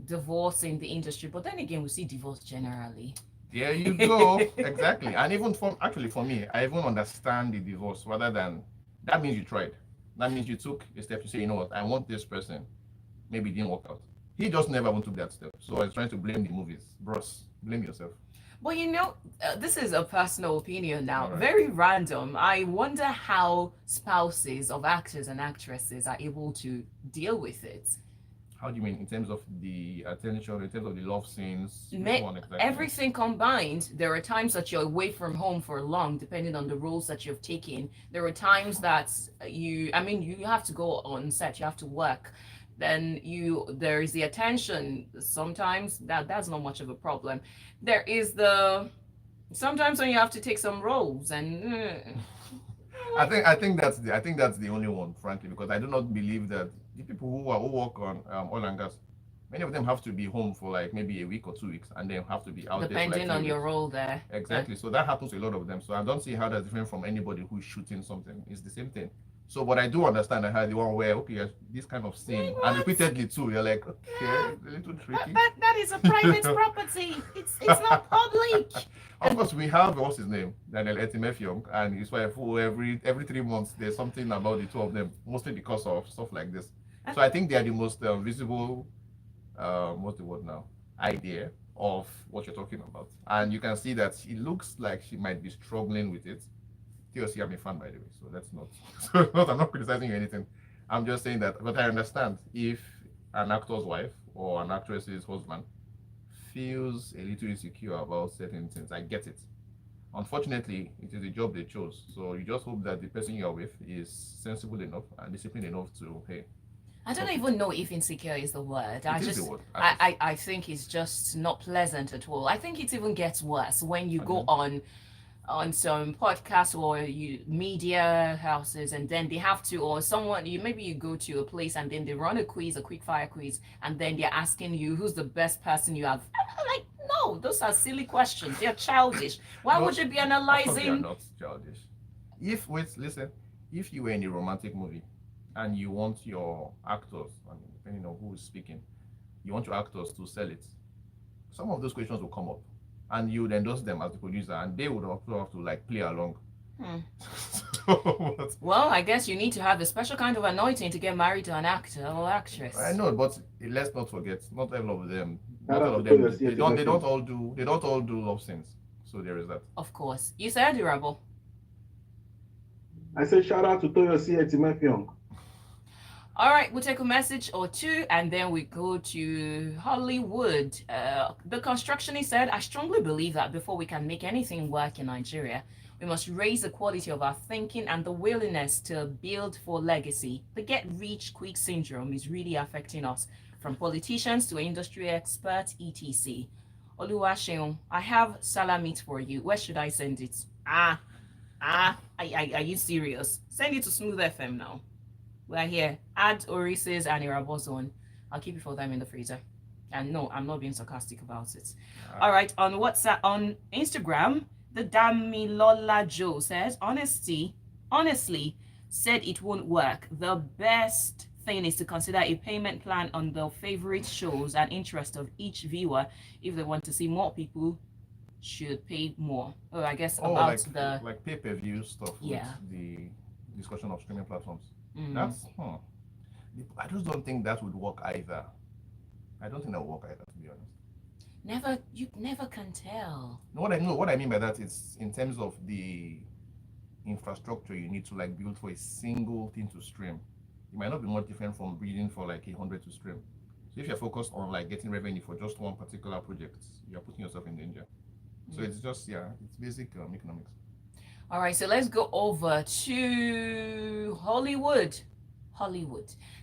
divorce in the industry, but then again we see divorce generally. There you go. Exactly. And even for me, I even understand the divorce rather than that means you tried. That means you took a step to say, you know what, I want this person. Maybe it didn't work out. He just never went to that step. So I was trying to blame the movies. Bros, blame yourself. Well, this is a personal opinion now, right. Very random. I wonder how spouses of actors and actresses are able to deal with it. How do you mean? In terms of the attention, in terms of the love scenes? Everything combined. There are times that you're away from home for long, depending on the roles that you've taken. There are times that you have to go on set, you have to work. Then there is the attention. Sometimes that's not much of a problem. There is sometimes when you have to take some roles and I think that's the only one, frankly, because I do not believe that the people who work on oil and gas, many of them have to be home for like maybe a week or 2 weeks, and then have to be out depending on your role there. Exactly. So that happens to a lot of them. So I don't see how that's different from anybody who is shooting something. It's the same thing. So, but I do understand I had the one where, okay, this kind of scene, and repeatedly too, you're like, okay, a little tricky. That is a private property. It's not public. Of course, we have, what's his name? Daniel Etimefyong and his wife, who every 3 months, there's something about the two of them, mostly because of stuff like this. So I think they are the most visible, what's the word now? Idea of what you're talking about. And you can see that it looks like she might be struggling with it. TLC, I'm a fan, by the way, so that's not. I'm not criticizing you or anything. I'm just saying that, but I understand if an actor's wife or an actress's husband feels a little insecure about certain things. I get it. Unfortunately, it is a job they chose. So you just hope that the person you're with is sensible enough and disciplined enough to, hey. I don't even know if insecure is the word. I think it's just not pleasant at all. I think it even gets worse when you go on some podcasts or media houses, and then they have to, or someone, maybe you go to a place and then they run a quick fire quiz, and then they're asking you who's the best person you have. I'm like, no, those are silly questions. They're childish. Why would you be analyzing? They're not childish. If you were in a romantic movie and you want your actors, depending on who is speaking, you want your actors to sell it, some of those questions will come up. And you would endorse them as the producer, and they would also have to like play along. Well, I guess you need to have a special kind of anointing to get married to an actor or actress. I know, but let's not forget, not all of them. Not Shout all out of to them. Toyosi They don't Etimefio. they don't all do love scenes. So there is that. Of course. You said Irabor. I said shout out to Toyosi Etimefio. All right, we'll take a message or two and then we go to Hollywood. The constructionist said, I strongly believe that before we can make anything work in Nigeria, we must raise the quality of our thinking and the willingness to build for legacy. The get-rich-quick syndrome is really affecting us, from politicians to industry experts, etc. Oluwaseun, I have salamit for you. Where should I send it? Are you serious? Send it to Smooth FM now. We're here. Add Oris and Irabor zone. I'll keep it for them in the freezer. And no, I'm not being sarcastic about it. All right, on WhatsApp, on Instagram, the Damilola Joe says, honestly, said it won't work. The best thing is to consider a payment plan on the favorite shows and interest of each viewer. If they want to see more, people should pay more. Oh, I guess about like pay-per-view stuff. Yeah. With the discussion of streaming platforms. Mm. That's I just don't think that would work either. I don't think that would work either, to be honest. You never can tell. What I mean by that is in terms of the infrastructure you need to like build for a single thing to stream. It might not be much different from building for like 100 to stream. So if you're focused on like getting revenue for just one particular project, you're putting yourself in danger. So it's just it's basic economics. All right, so let's go over to Hollywood.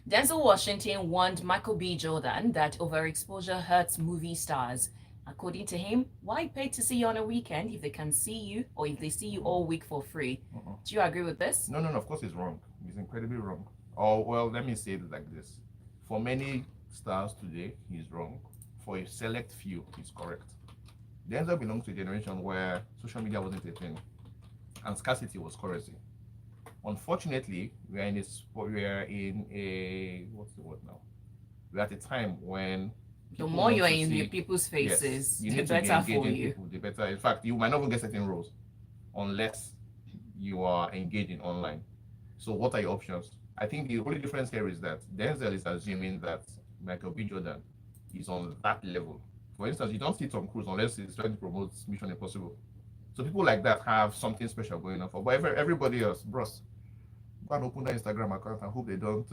Denzel Washington warned Michael B. Jordan that overexposure hurts movie stars. According to him, why pay to see you on a weekend if they can see you or if they see you all week for free? Do you agree with this? No, of course it's wrong. It's incredibly wrong. Or, well, let me say it like this. For many stars today, he's wrong. For a select few, he's correct. Denzel belongs to a generation where social media wasn't a thing and scarcity was currency. Unfortunately, we are in a what's the word now? We're at a time when the more you're in the people's faces, yes, the better for you. People, the better. In fact, you might not even get certain roles unless you are engaging online. So what are your options? I think the only difference here is that Denzel is assuming that Michael B. Jordan is on that level. For instance, you don't see Tom Cruise unless he's trying to promote Mission Impossible. So people like that have something special going on for. But everybody else, bros, go and open their Instagram account and hope they don't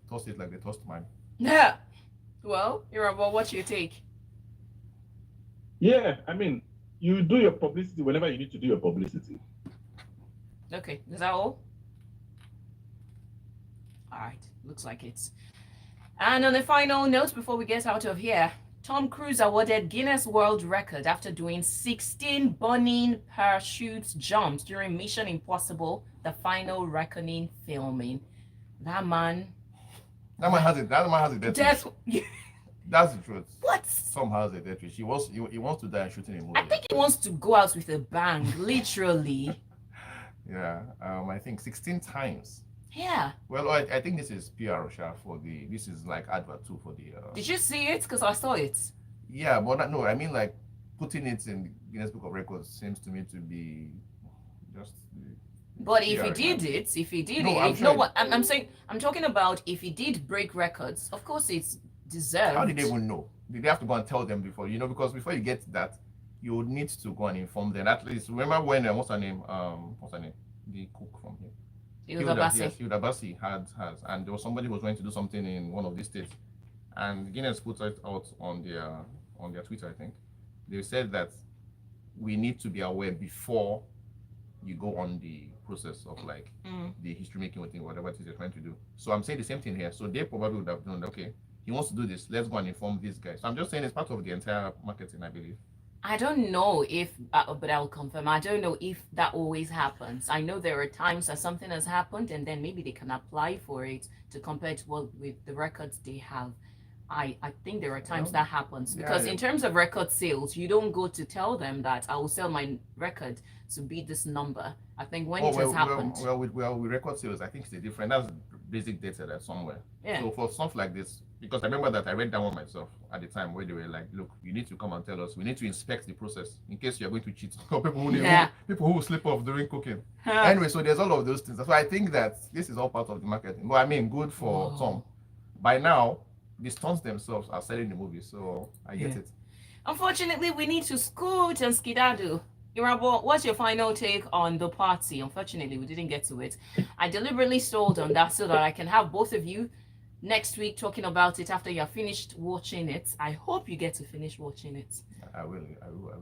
toss it like they tossed mine. Yeah. Well, Irabor, what's your take? Yeah, I mean, you do your publicity whenever you need to do your publicity. Okay, is that all? All right, looks like it's. And on the final note, before we get out of here, Tom Cruise awarded Guinness World Record after doing 16 burning parachute jumps during Mission Impossible: The Final Reckoning filming. That man has it. That man has a death wish. That's the truth. What? Tom has a death wish. He wants to die shooting a movie. I think he wants to go out with a bang, literally. Yeah. I think 16 times. Yeah. Well, I think this is PR for this is like advert too for the. Did you see it? Because I saw it. Yeah, but no, I mean like putting it in Guinness Book of Records seems to me to be just. But if he did it, I'm talking about if he did break records. Of course, it's deserved. How did they even know? Did they have to go and tell them before? Because before you get that, you would need to go and inform them. At least remember when what's her name? The cook from here. Hilda Bassi has, and there was somebody who was going to do something in one of these states, and Guinness put it out on their Twitter. I think they said that we need to be aware before you go on the process of like the history making thing, whatever it is you're trying to do. So I'm saying the same thing here. So they probably would have known, okay, he wants to do this. Let's go and inform these guys. So I'm just saying it's part of the entire marketing, I believe. I don't know if, but I'll confirm. I don't know if that always happens. I know there are times that something has happened and then maybe they can apply for it to compare to what with the records they have. I think there are times that happens because in terms of record sales, you don't go to tell them that I will sell my record to beat this number. I think when it has happened. With record sales, I think it's different. That's basic data there somewhere. Yeah. So for stuff like this, because I remember that I read that one myself at the time where they were like, look, you need to come and tell us, we need to inspect the process in case you're going to cheat. Or people who will slip off during cooking. Anyway, so there's all of those things. So I think that this is all part of the marketing. But I mean, good for Tom. By now, the stunts themselves are selling the movie, so I get it. Unfortunately, we need to scoot and skedaddle. Irabor, what's your final take on The Party? Unfortunately, we didn't get to it. I deliberately stalled on that so that I can have both of you next week talking about it after you have finished watching it. I hope you get to finish watching it. I will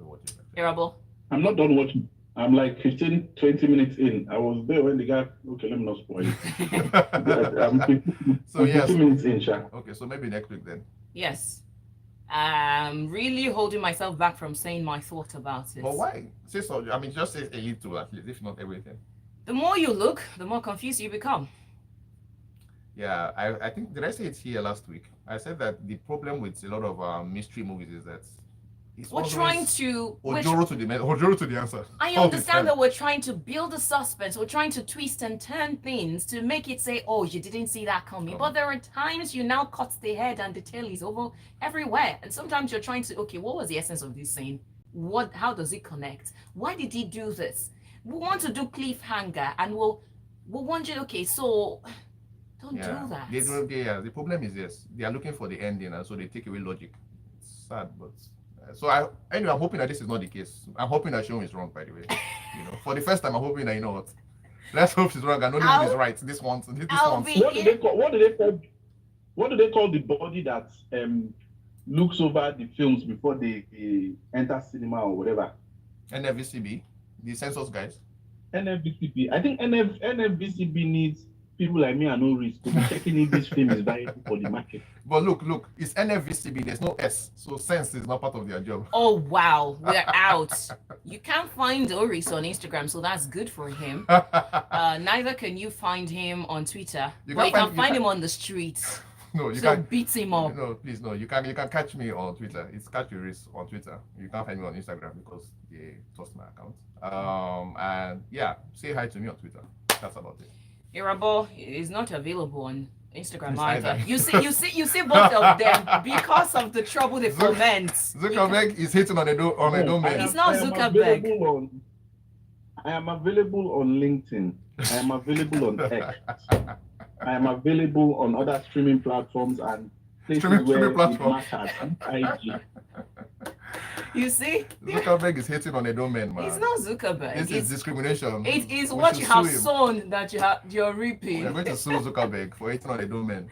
watch it. Irabor? I'm not done watching. I'm like 15, 20 minutes in. I was there when the guy, okay, let me not spoil it. I'm 15 minutes in, Sha. Okay, so maybe next week then. Yes. I'm really holding myself back from saying my thought about it. But why? Say so. I mean, just say a little at least, if not everything. The more you look, the more confused you become. Yeah, I think, did I say it here last week? I said that the problem with a lot of mystery movies is that we're trying to Ojoro to the answer. I understand that we're trying to build a suspense. We're trying to twist and turn things to make it say, "Oh, you didn't see that coming." But there are times you now cut the head and the tail is over everywhere, and sometimes you're trying to, okay, what was the essence of this scene? How does it connect? Why did he do this? We want to do cliffhanger, and we'll wonder, okay, so don't do that. The problem is they are looking for the ending, and so they take away logic. It's sad, but. So anyway, I'm hoping that this is not the case. I'm hoping that Sean is wrong, by the way. For the first time, I'm hoping that, you know what, let's hope she's wrong and Nollywood is right. This one. What do they call the body that looks over the films before they enter cinema or whatever? NFVCB, the census guys. NFVCB. I think NFVCB needs people like me and Oris to be checking if this film is viable for the market. But look, it's NFVCB, there's no S, so sense is not part of their job. Oh wow, we're out. You can't find Oris on Instagram, so that's good for him. Neither can you find him on Twitter. But you can find him on the streets. No, you can't. Beat him up. No, please, no. You can catch me on Twitter. It's Catch Oris on Twitter. You can't find me on Instagram because they tossed my account. And yeah, say hi to me on Twitter. That's about it. Irabor is not available on Instagram either. You see both of them because of the trouble they foment. Zuckerberg is hitting on a domain. It's not Zuckerberg. I am available on LinkedIn. I am available on X. I am available on other streaming platforms and places where it matters. IG. You see? Zuckerberg is hitting on a domain, man. It's not Zuckerberg. This is discrimination. It is what you have sown that you're reaping. We're going to sue Zuckerberg for hitting on a domain.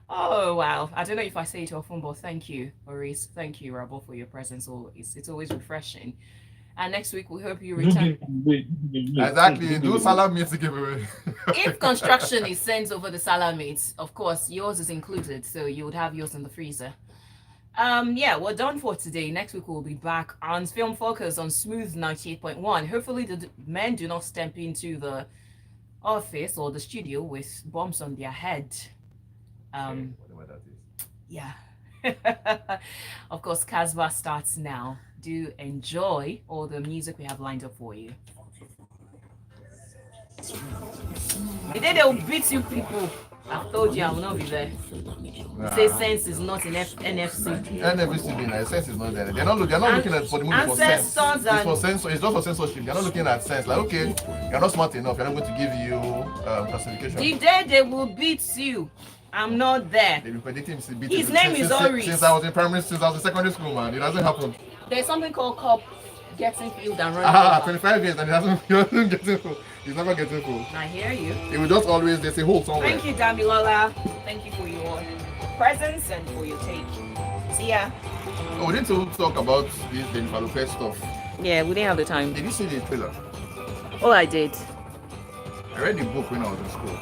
Oh, wow. I don't know if I say it often, but thank you, Oris. Thank you, Irabor, for your presence. It's always refreshing. And next week, we hope you return. Exactly. Do salad meat giveaway. If construction is sent over the salad meat, of course, yours is included. So you would have yours in the freezer. Yeah, we're done for today. Next week we'll be back on Film Focus on Smooth 98.1. Hopefully the men do not step into the office or the studio with bombs on their head. Whatever that is. Yeah. Of course, Casbah starts now. Do enjoy all the music we have lined up for you. The day they'll beat you people. I've told you I will not be there. Say sense is not in NFC. NFVCB, sense is not there. They're not looking at for the movie for sense. It's for censor. It's not for censorship. They're not looking at sense. Like, okay, you're not smart enough. You're not going to give you classification. The day they will beat you, I'm not there. They've been predicting to beat his name is Oris. Since I was in secondary school, man. It hasn't happened. There's something called cop getting filled and running. 25 years and he hasn't getting full. He's never getting full. I hear you. It will just always, there's a hole somewhere. Thank you, Damilola. Thank you for your presence and for your take. See ya. Oh, we didn't talk about this Jennifer Lopez stuff. Yeah, we didn't have the time. Did you see the trailer? Oh, I did. I read the book when I was in school.